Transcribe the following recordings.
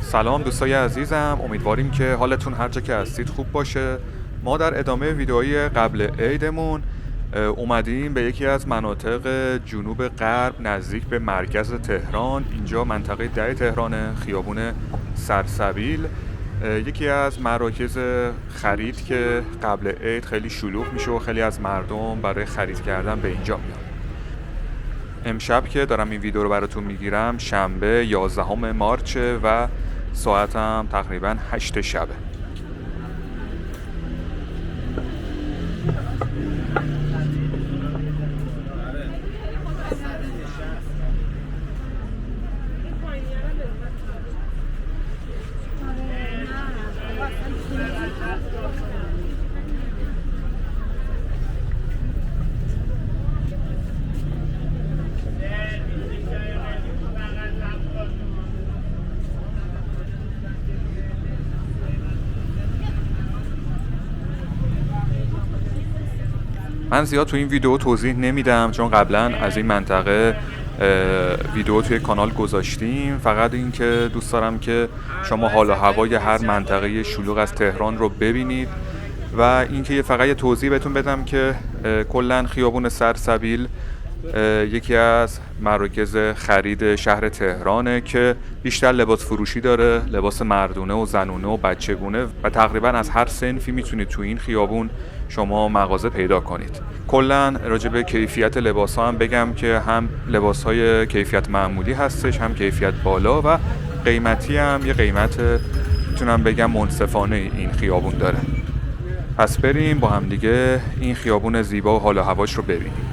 سلام دوستای عزیزم، امیدواریم که حالتون هر جا که هستید خوب باشه. ما در ادامه ویدئوهای قبل عیدمون اومدیم به یکی از مناطق جنوب غرب نزدیک به مرکز تهران. اینجا منطقه 10 تهران، خیابون سرسبیل، یکی از مراکز خرید که قبل عید خیلی شلوغ میشه و خیلی از مردم برای خرید کردن به اینجا میان. امشب که دارم این ویدیو رو براتون میگیرم شنبه 11 مارچه و ساعتم تقریبا 8 شبه. من زیاد تو این ویدیو توضیح نمیدم چون قبلا از این منطقه ویدیو توی کانال گذاشتیم. فقط این که دوست دارم که شما حال و هوای هر منطقه شلوغ از تهران رو ببینید و اینکه فقط یه توضیح بهتون بدم که کلا خیابون سرسبیل یکی از مراکز خرید شهر تهرانه که بیشتر لباس فروشی داره، لباس مردونه و زنونه و بچگونه و تقریبا از هر صنفی میتونید تو این خیابون شما مغازه پیدا کنید. کلا راجع به کیفیت لباس ها هم بگم که هم لباس های کیفیت معمولی هستش، هم کیفیت بالا و قیمتی هم یه قیمت میتونم بگم منصفانه این خیابون داره. پس بریم با هم دیگه این خیابون زیبا و حال و هواش رو ببینیم.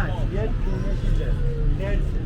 یه دونه چیزه مرسی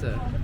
درسته.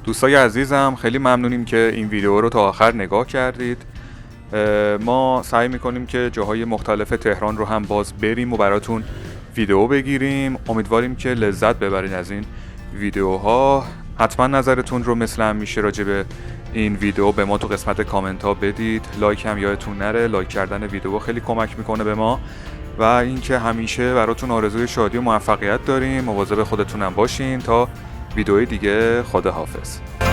دوستای عزیزم خیلی ممنونیم که این ویدیو رو تا آخر نگاه کردید. ما سعی میکنیم که جاهای مختلف تهران رو هم باز بریم و براتون ویدیو بگیریم. امیدواریم که لذت ببرین از این ویدیوها. حتما نظرتون رو مثل همیشه راجع به این ویدیو به ما تو قسمت کامنت ها بدید. لایک هم یادتون نره، لایک کردن ویدیو خیلی کمک میکنه به ما. و اینکه همیشه براتون آرزوی شادی و موفقیت داریم. مواظب خودتونم باشین. تا ویدیوی دیگه، خداحافظ.